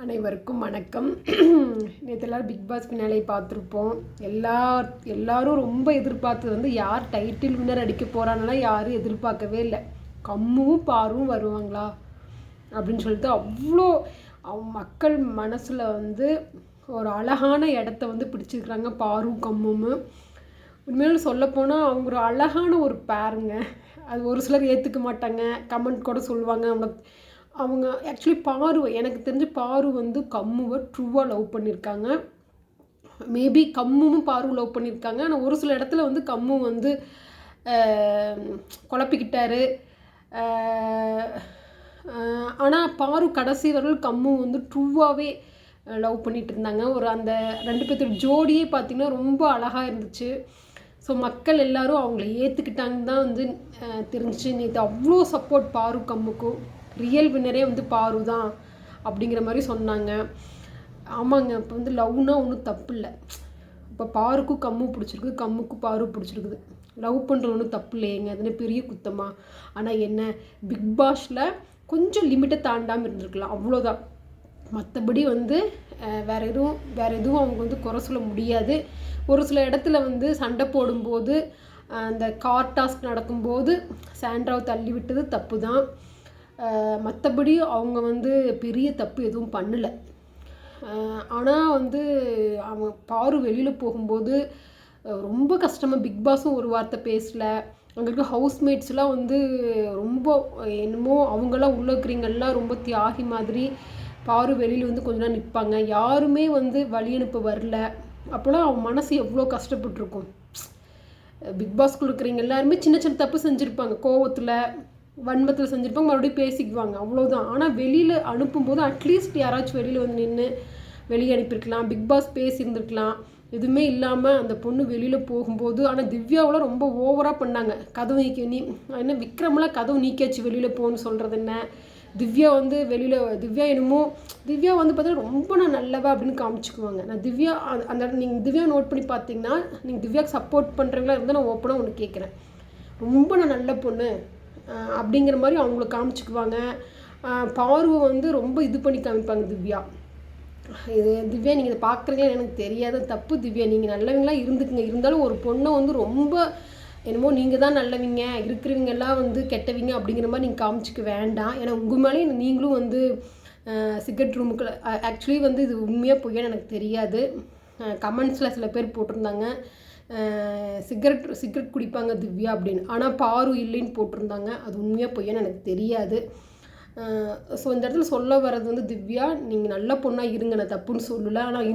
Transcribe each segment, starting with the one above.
அனைவருக்கும் வணக்கம். நேற்று எல்லோரும் பிக் பாஸ் ஃபினாலே பார்த்துருப்போம். எல்லாரும் ரொம்ப எதிர்பார்த்தது வந்து யார் டைட்டில் வின்னர் அடிக்க போகிறாங்கன்னா யாரும் எதிர்பார்க்கவே இல்லை. கம்முவும் பாரும் வருவாங்களா அப்படின்னு சொல்லிட்டு அவ்வளோ மக்கள் மனசில் வந்து ஒரு அழகான இடத்த வந்து பிடிச்சிருக்கிறாங்க பாரும் கம்மும். உண்மையிலும் சொல்லப்போனால் அவங்க ஒரு அழகான ஒரு பேருங்க. அது ஒரு சிலர் ஏற்றுக்க மாட்டாங்க, கமெண்ட் கூட சொல்லுவாங்க. அவங்க ஆக்சுவலி பாரு, எனக்கு தெரிஞ்சு பாரு வந்து கம்முவை ட்ரூவாக லவ் பண்ணியிருக்காங்க. மேபி கம்முவும் பாரு லவ் பண்ணியிருக்காங்க. ஆனால் ஒரு சில இடத்துல வந்து கம்மு வந்து குழப்பிக்கிட்டாரு. ஆனால் பாரு கடைசி வரலும் கம்மு வந்து ட்ரூவாகவே லவ் பண்ணிகிட்டு இருந்தாங்க. ஒரு அந்த ரெண்டு பேர்த்தோட ஜோடியே பார்த்திங்கன்னா ரொம்ப அழகாக இருந்துச்சு. ஸோ மக்கள் எல்லோரும் அவங்கள ஏற்றுக்கிட்டாங்கன்னு தான் வந்து தெரிஞ்சிச்சு. நேற்று அவ்வளோ சப்போர்ட் பாரு கம்முக்கும். ரியல் வின்னரே வந்து பாரு தான் அப்படிங்கிற மாதிரி சொன்னாங்க. ஆமாங்க, இப்போ வந்து லவ்னால் ஒன்றும் தப்பு இல்லை. இப்போ பாருக்கும் கம்மு பிடிச்சிருக்குது, கம்முக்கும் பாரு பிடிச்சிருக்குது. லவ் பண்ணுறது ஒன்றும் தப்பு இல்லையேங்க, அதுன்னு பெரிய குத்தமா? ஆனால் என்ன, பிக் பாஸில் கொஞ்சம் லிமிட்டை தாண்டாமல் இருந்திருக்கலாம், அவ்வளோதான். மற்றபடி வந்து வேறு எதுவும் அவங்க வந்து குறை சொல்ல முடியாது. ஒரு சில இடத்துல வந்து சண்டை போடும்போது, அந்த கார் டாஸ்க் நடக்கும்போது சாண்ட்ராவை தள்ளி விட்டது தப்பு தான். மற்றபடி அவங்க வந்து பெரிய தப்பு எதுவும் பண்ணலை. ஆனால் வந்து அவங்க பாரு வெளியில் போகும்போது ரொம்ப கஷ்டமாக, பிக் பாஸும் ஒரு வார்த்தை பேசலை. அங்கே இருக்க ஹவுஸ்மேட்ஸ்லாம் வந்து ரொம்ப என்னமோ அவங்களாம் உள்ள இருக்கிறீங்கெல்லாம் ரொம்ப தியாகி மாதிரி பாரு வெளியில் வந்து கொஞ்ச நாள் நிற்பாங்க. யாருமே வந்து வழி அனுப்ப வரல. அப்போலாம் அவன் மனசு எவ்வளோ கஷ்டப்பட்டுருக்கும். பிக் பாஸ்க்குள்ள இருக்கிறவங்க எல்லாருமே சின்ன சின்ன தப்பு செஞ்சுருப்பாங்க, கோவத்தில் வன்மத்தில் செஞ்சுருப்பாங்க, மறுபடியும் பேசிக்குவாங்க, அவ்வளோதான். ஆனால் வெளியில் அனுப்பும்போது அட்லீஸ்ட் யாராச்சும் வெளியில் வந்து நின்று வெளியே அனுப்பியிருக்கலாம். Big pass பேசியிருந்துருக்கலாம். எதுவுமே இல்லாமல் அந்த பொண்ணு வெளியில் போகும்போது. ஆனால் திவ்யாவெலாம் ரொம்ப ஓவராக பண்ணாங்க. கதவு என்ன விக்ரமெலாம் கதவு நீக்கியாச்சு வெளியில் போகணுன்னு சொல்கிறது என்ன. திவ்யா வந்து வெளியில் திவ்யா வந்து பார்த்தீங்கன்னா ரொம்ப நான் நல்லவா அப்படின்னு காமிச்சிக்குவாங்க. நான் திவ்யா அந்த நீங்கள் திவ்யா நோட் பண்ணி பார்த்தீங்கன்னா, நீங்கள் திவ்யாவுக்கு சப்போர்ட் பண்ணுறீங்களா இருந்தால் நான் ஓப்பனாக ஒன்று கேட்குறேன். ரொம்ப நான் நல்ல பொண்ணு அப்படிங்கிற மாதிரி அவங்கள காமிச்சிக்குவாங்க. பார்வை வந்து ரொம்ப இது பண்ணி காமிப்பாங்க திவ்யா. திவ்யா நீங்கள் இதை பார்க்குறீங்களா எனக்கு தெரியாத தப்பு. திவ்யா நீங்கள் நல்லவங்களாம் இருந்துக்குங்க. இருந்தாலும் ஒரு பொண்ணை வந்து ரொம்ப என்னமோ நீங்கள் தான் நல்லவங்க, இருக்கிறவங்க எல்லாம் வந்து கெட்டவங்க அப்படிங்கிற மாதிரி நீங்கள் காமிச்சிக்க வேண்டாம். ஏன்னா உங்கள் மேலேயும் நீங்களும் வந்து சிகரெட் ரூமுக்கு ஆக்சுவலி வந்து இது உண்மையாக பொய்யான்னு எனக்கு தெரியாது. கமெண்ட்ஸில் சில பேர் போட்டிருந்தாங்க சிகரெட் குடிப்பாங்க திவ்யா அப்படின்னு. ஆனால் பாரு இல்லைன்னு போட்டிருந்தாங்க. அது உண்மையாக பொய்யான்னு எனக்கு தெரியாது. ஸோ இந்த இடத்துல சொல்ல வர்றது வந்து திவ்யா நீங்கள் நல்ல பொண்ணாக இருங்க, நான் தப்புன்னு சொல்லலை. ஆனால்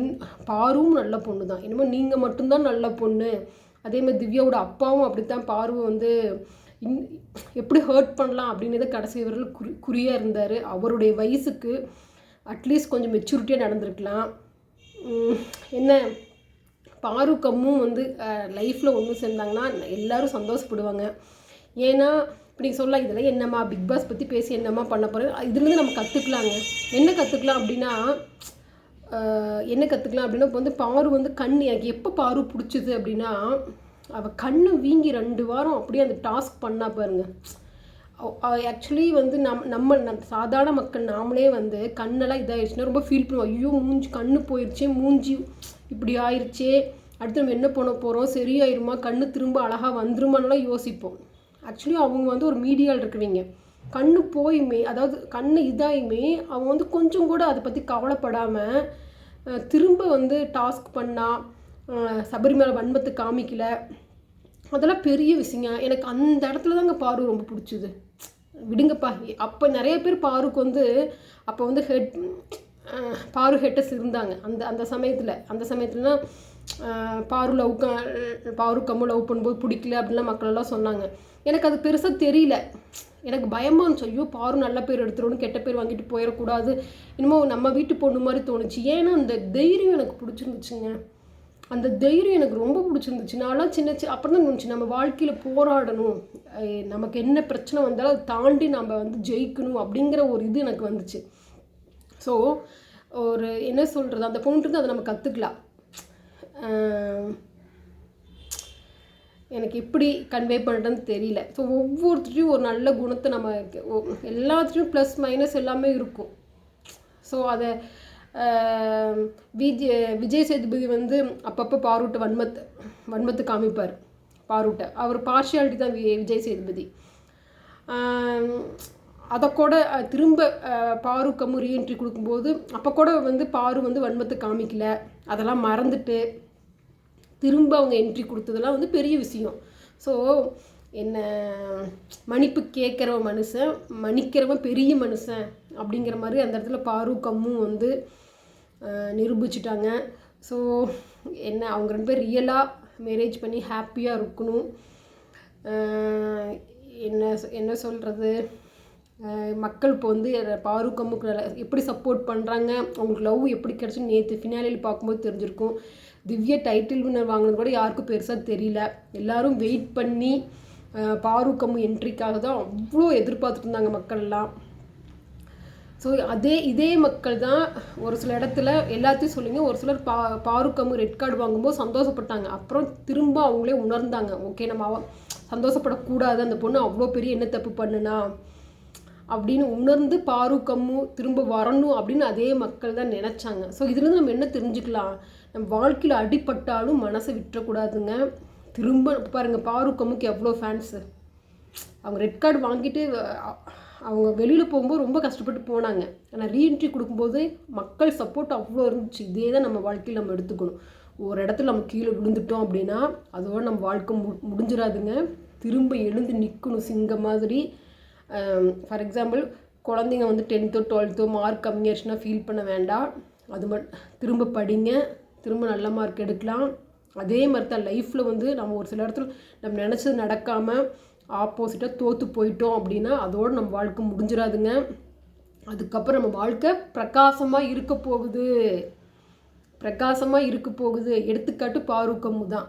பாரும் நல்ல பொண்ணு தான். என்னமோ நீங்கள் மட்டும்தான் நல்ல பொண்ணு. அதே மாதிரி திவ்யாவோட அப்பாவும் அப்படித்தான் பார்வை வந்து எப்படி ஹர்ட் பண்ணலாம் அப்படின்றத கடைசி வரலும் குறியாக இருந்தார். அவருடைய வயசுக்கு அட்லீஸ்ட் கொஞ்சம் மெச்சூரிட்டியாக நடந்திருக்கலாம். என்ன பாரு கம்மும் வந்து லைஃப்பில் ஒன்று சேர்ந்தாங்கன்னா எல்லோரும் சந்தோஷப்படுவாங்க. ஏன்னா இப்போ நீங்கள் சொல்லலாம் இதெல்லாம் என்னம்மா பிக் பாஸ் பற்றி பேசி என்னம்மா பண்ண போகிறேன், இதுலேருந்து நம்ம கற்றுக்கலாங்க. என்ன கற்றுக்கலாம் அப்படின்னா இப்போ வந்து பாரு வந்து எனக்கு எப்போ பாரு பிடிச்சிது அப்படின்னா, அவள் கண்ணு வீங்கி 2 வாரம் அப்படியே அந்த டாஸ்க் பண்ணா பாருங்க. ஆக்சுவலி வந்து நம்ம சாதாரண மக்கள் நாமளே வந்து கண்ணெல்லாம் இதாகிடுச்சுன்னா ரொம்ப ஃபீல் பண்ணுவோம். ஐயோ மூஞ்சி கண்ணு போயிடுச்சே, மூஞ்சி இப்படி ஆயிடுச்சே, அடுத்து நம்ம என்ன பண்ண போகிறோம், சரியாயிருமா, கண்ணு திரும்ப அழகாக வந்துருமானெல்லாம் யோசிப்போம். ஆக்சுவலி அவங்க வந்து ஒரு மீடியாவில் இருக்கிறவங்க. கண்ணு போயுமே, அதாவது கண்ணு இதாயுமே அவங்க வந்து கொஞ்சம் கூட அதை பற்றி கவலைப்படாமல் திரும்ப வந்து டாஸ்க் பண்ணால் சபரிமலை வன்மத்தை காமிக்கல. அதெல்லாம் பெரிய விஷயங்க. எனக்கு அந்த இடத்துல தாங்க பாரு ரொம்ப பிடிச்சிது. விடுங்கப்பா, அப்போ நிறைய பேர் பாருக்கு வந்து அப்போ வந்து பாரு ஹெட்டர்ஸ் இருந்தாங்க அந்த சமயத்துலனா பாரு கம்மு லவ் பண்ணும்போது பிடிக்கல அப்படின்லாம் மக்களெல்லாம் சொன்னாங்க. எனக்கு அது பெருசாக தெரியல. எனக்கு பயமாக இருந்துச்சு. ஐயோ பாரு நல்ல பேர் எடுத்துருவோன்னு கெட்ட பேர் வாங்கிட்டு போயிடக்கூடாது, இன்னமும் நம்ம வீட்டு பொண்ணு மாதிரி தோணுச்சு. ஏன்னா அந்த தைரியம் எனக்கு பிடிச்சிருந்துச்சுங்க. அந்த தைரியம் எனக்கு ரொம்ப பிடிச்சிருந்துச்சு. நான்லாம் அப்புறம் தான் தோணுச்சு நம்ம வாழ்க்கையில் போராடணும், நமக்கு என்ன பிரச்சனை வந்தாலும் அதை தாண்டி நம்ம வந்து ஜெயிக்கணும் அப்படிங்கிற ஒரு இது எனக்கு வந்துச்சு. ஸோ ஒரு என்ன சொல்கிறது, அந்த பொண்ணுட்டு அதை நம்ம கற்றுக்கலாம். எனக்கு எப்படி கன்வே பண்ணுறதுன்னு தெரியல. ஸோ ஒவ்வொருத்தரையும் ஒரு நல்ல குணத்தை நம்ம எல்லாத்துலேயும் ப்ளஸ் மைனஸ் எல்லாமே இருக்கும். ஸோ அதை விஜய் சேதுபதி வந்து அப்பப்போ பாரூட்டை வன்மத்து காமிப்பார். பாரூட்டை அவர் பார்ஷியாலிட்டி தான் விஜய் சேதுபதி. அதை கூட திரும்ப பாரு கம்மு ரீஎன்ட்ரி கொடுக்கும்போது அப்போ கூட வந்து பாரு வந்து வன்மத்தை காமிக்கல, அதெல்லாம் மறந்துட்டு திரும்ப அவங்க என்ட்ரி கொடுத்ததெல்லாம் வந்து பெரிய விஷயம். ஸோ என்ன மன்னிப்பு கேட்குறவன் மனுஷன், மன்னிக்கிறவன் பெரிய மனுஷன் அப்படிங்கிற மாதிரி அந்த இடத்துல பாரு கம்மும் வந்து நிரூபிச்சிட்டாங்க. ஸோ என்ன அவங்க 2 பேர் ரியலாக மேரேஜ் பண்ணி ஹாப்பியாக இருக்கணும். என்ன சொல்கிறது, மக்கள் இப்போ வந்து பாரு கம்முக்கு எப்படி சப்போர்ட் பண்ணுறாங்க, அவங்களுக்கு லவ் எப்படி கிடச்சுன்னு நேற்று ஃபினாலியில் பார்க்கும்போது தெரிஞ்சிருக்கும். திவ்யா டைட்டில் வின்னர் வாங்கினது கூட யாருக்கும் பெருசாக தெரியல. எல்லோரும் வெயிட் பண்ணி பாரு கம்மு என்ட்ரிக்காக தான் அவ்வளோ எதிர்பார்த்துட்டு இருந்தாங்க மக்கள்லாம். ஸோ இதே மக்கள் தான் ஒரு சில இடத்துல எல்லாத்தையும் சொல்லிங்க, ஒரு சிலர் பாரு கம்மு ரெட் கார்டு வாங்கும்போது சந்தோஷப்பட்டாங்க. அப்புறம் திரும்ப அவங்களே உணர்ந்தாங்க, ஓகே நம்ம சந்தோஷப்படக்கூடாது, அந்த பொண்ணு அவ்வளோ பெரிய என்ன தப்பு பண்ணுனா அப்படின்னு உணர்ந்து பாரு கம்மு திரும்ப வரணும் அப்படின்னு அதே மக்கள் தான் நினச்சாங்க. ஸோ இதுலேருந்து நம்ம என்ன தெரிஞ்சுக்கலாம், நம்ம வாழ்க்கையில் அடிப்பட்டாலும் மனசை விட்டுறக்கூடாதுங்க. திரும்ப பாருங்கள், பாரு கம்முக்கு எவ்வளோ ஃபேன்ஸு. அவங்க ரெட் கார்டு வாங்கிட்டு அவங்க வெளியில் போகும்போது ரொம்ப கஷ்டப்பட்டு போனாங்க. ஆனால் ரீஎன்ட்ரி கொடுக்கும்போது மக்கள் சப்போர்ட் அவ்வளோ இருந்துச்சு. இதே தான் நம்ம வாழ்க்கையில் நம்ம எடுத்துக்கணும். ஒரு இடத்துல நம்ம கீழே விழுந்துட்டோம் அப்படின்னா அதோட நம்ம வாழ்க்கை முடிஞ்சிடாதுங்க. திரும்ப எழுந்து நிற்கணும் சிங்கம் மாதிரி. ஃபார் எக்ஸாம்பிள், குழந்தைங்க வந்து 10th 12th மார்க் கம்மியாச்சுன்னா ஃபீல் பண்ண வேண்டாம். அது திரும்ப படிங்க, திரும்ப நல்ல மார்க் எடுக்கலாம். அதே மாதிரி தான் லைஃப்பில் வந்து நம்ம ஒரு சில இடத்துல நம்ம நினச்சது நடக்காமல் ஆப்போசிட்டாக தோற்று போயிட்டோம் அப்படின்னா அதோடு நம்ம வாழ்க்கை முடிஞ்சிடாதுங்க. அதுக்கப்புறம் நம்ம வாழ்க்கை பிரகாசமாக இருக்க போகுது. எடுத்துக்காட்டு பாரு கம்மு தான்.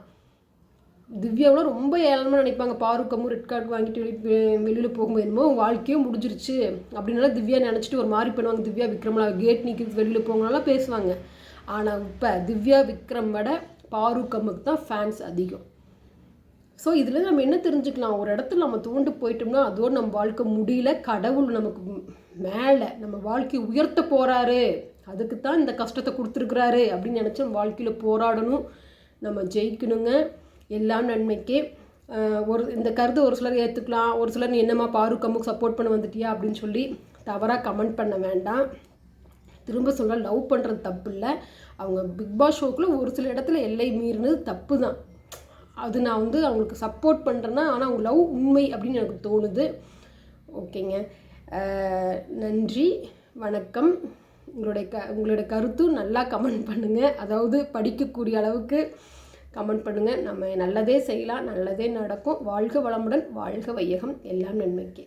திவ்யாவெலாம் ரொம்ப ஏளனமாக நினைப்பாங்க. பாரு கம்மு ரெட் கார்டு வாங்கிட்டு வெளியில் போகும்போது என்னமோ வாழ்க்கையும் முடிஞ்சிருச்சு அப்படின்னால திவ்யா நினச்சிட்டு ஒரு மாதிரி பண்ணுவாங்க. திவ்யா விக்ரம்ல கேட் நீக்கி வெளியில் போங்கனாலாம் பேசுவாங்க. ஆனால் இப்போ திவ்யா விக்ரம் விட பாரு கம்முக்கு தான் ஃபேன்ஸ் அதிகம். ஸோ இதில் நம்ம என்ன தெரிஞ்சுக்கலாம், ஒரு இடத்துல நம்ம தோண்டு போயிட்டோம்னா அதோடு நம்ம வாழ்க்கை முடியல, கடவுள் நமக்கு மேலே நம்ம வாழ்க்கையை உயர்த்த போகிறாரு, அதுக்கு தான் இந்த கஷ்டத்தை கொடுத்துருக்குறாரு அப்படின்னு நினச்சி நம்ம வாழ்க்கையில் போராடணும், நம்ம ஜெயிக்கணுங்க. எல்லாம் நன்மைக்கே. இந்த கருத்தை ஒரு சிலர் ஏற்றுக்கலாம், ஒரு சிலர் நீ என்னம்மா பாரு கம்முக்கு சப்போர்ட் பண்ண வந்துட்டியா அப்படின்னு சொல்லி தவறாக கமெண்ட் பண்ண வேண்டாம். திரும்ப சொல்ல, லவ் பண்ணுறது தப்பு இல்லை. அவங்க பிக் பாஸ் ஷோக்குள்ள ஒரு சில இடத்துல எல்லை மீறினது தப்பு தான். அது நான் வந்து அவங்களுக்கு சப்போர்ட் பண்ணுறேன்னா, ஆனால் அவங்க லவ் உண்மை அப்படின்னு எனக்கு தோணுது. ஓகேங்க, நன்றி, வணக்கம். உங்களுடைய கருத்தும் நல்லா கமெண்ட் பண்ணுங்கள். அதாவது படிக்கக்கூடிய அளவுக்கு கமெண்ட் பண்ணுங்கள். நம்ம நல்லதே செய்யலாம், நல்லதே நடக்கும். வாழ்க வளமுடன், வாழ்க வையகம், எல்லாம் நன்மைக்கு.